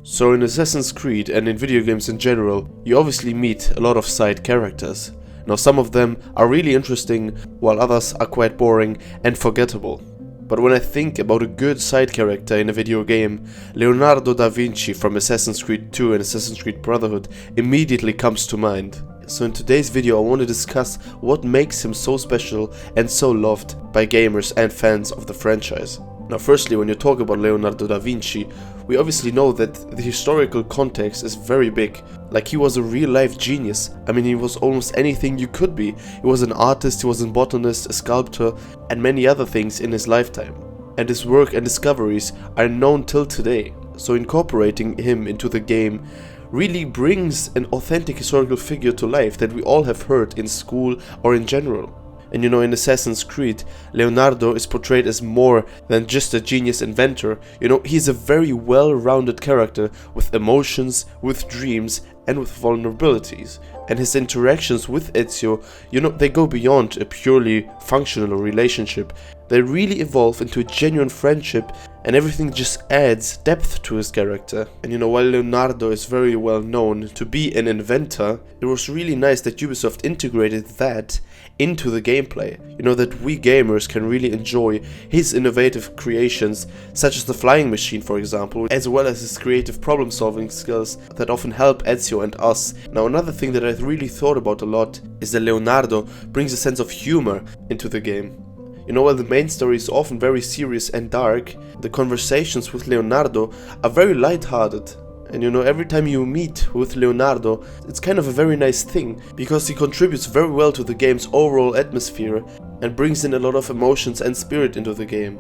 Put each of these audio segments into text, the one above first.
So in Assassin's Creed and in video games in general, you obviously meet a lot of side characters. Now some of them are really interesting, while others are quite boring and forgettable. But when I think about a good side character in a video game, Leonardo da Vinci from Assassin's Creed 2 and Assassin's Creed Brotherhood immediately comes to mind. So in today's video I want to discuss what makes him so special and so loved by gamers and fans of the franchise. Now firstly, when you talk about Leonardo da Vinci, we obviously know that the historical context is very big. Like, he was a real life genius. I mean, he was almost anything you could be. He was an artist, he was a botanist, a sculptor, and many other things in his lifetime. And his work and discoveries are known till today. So incorporating him into the game really brings an authentic historical figure to life that we all have heard in school or in general. And you know, in Assassin's Creed, Leonardo is portrayed as more than just a genius inventor. You know, he's a very well-rounded character with emotions, with dreams, and with vulnerabilities. And his interactions with Ezio, you know, they go beyond a purely functional relationship. They really evolve into a genuine friendship, and everything just adds depth to his character. And you know, while Leonardo is very well known to be an inventor, it was really nice that Ubisoft integrated that into the gameplay. You know, that we gamers can really enjoy his innovative creations, such as the flying machine, for example, as well as his creative problem-solving skills that often help Ezio and us. Now, another thing that I've really thought about a lot is that Leonardo brings a sense of humor into the game. You know, while the main story is often very serious and dark, the conversations with Leonardo are very light-hearted. And you know, every time you meet with Leonardo, it's kind of a very nice thing, because he contributes very well to the game's overall atmosphere and brings in a lot of emotions and spirit into the game.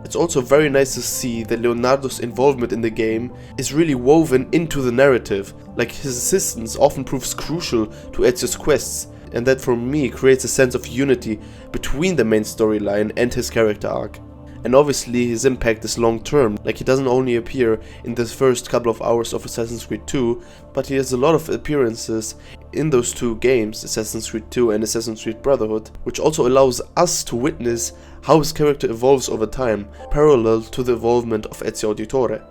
It's also very nice to see that Leonardo's involvement in the game is really woven into the narrative, like his assistance often proves crucial to Ezio's quests, and that for me creates a sense of unity between the main storyline and his character arc. And obviously his impact is long term, like he doesn't only appear in the first couple of hours of Assassin's Creed 2, but he has a lot of appearances in those two games, Assassin's Creed 2 and Assassin's Creed Brotherhood, which also allows us to witness how his character evolves over time, parallel to the evolvement of Ezio Auditore.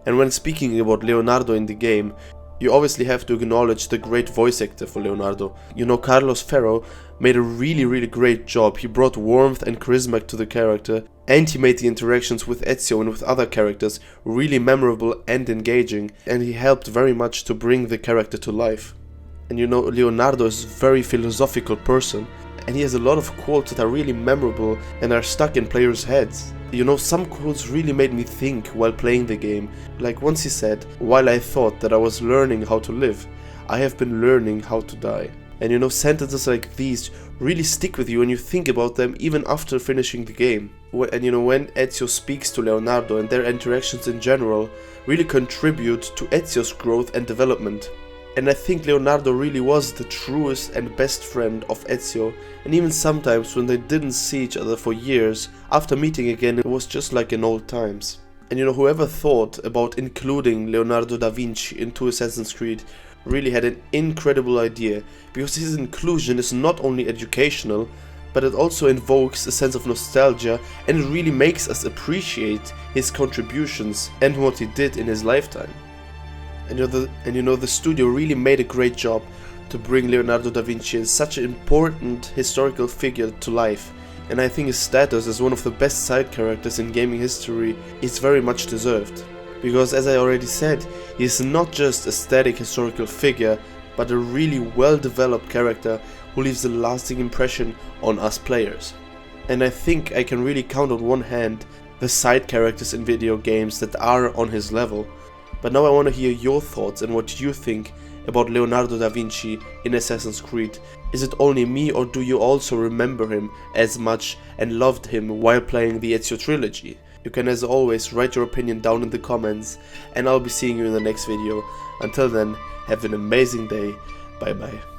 And when speaking about Leonardo in the game, you obviously have to acknowledge the great voice actor for Leonardo. You know, Carlos Ferro made a really great job. He brought warmth and charisma to the character, and he made the interactions with Ezio and with other characters really memorable and engaging, and he helped very much to bring the character to life. And you know, Leonardo is a very philosophical person, and he has a lot of quotes that are really memorable and are stuck in players' heads. You know, some quotes really made me think while playing the game. Like once he said, "While I thought that I was learning how to live, I have been learning how to die." And you know, sentences like these really stick with you and you think about them even after finishing the game. And you know, when Ezio speaks to Leonardo and their interactions in general really contribute to Ezio's growth and development. And I think Leonardo really was the truest and best friend of Ezio, and even sometimes when they didn't see each other for years, after meeting again it was just like in old times. And you know, whoever thought about including Leonardo da Vinci into Assassin's Creed really had an incredible idea, because his inclusion is not only educational, but it also invokes a sense of nostalgia, and it really makes us appreciate his contributions and what he did in his lifetime. And you know, the studio really made a great job to bring Leonardo da Vinci as such an important historical figure to life, and I think his status as one of the best side characters in gaming history is very much deserved. Because as I already said, he is not just a static historical figure, but a really well-developed character who leaves a lasting impression on us players. And I think I can really count on one hand the side characters in video games that are on his level. But now I want to hear your thoughts and what you think about Leonardo da Vinci in Assassin's Creed. Is it only me, or do you also remember him as much and loved him while playing the Ezio trilogy? You can, as always, write your opinion down in the comments, and I'll be seeing you in the next video. Until then, have an amazing day. Bye bye.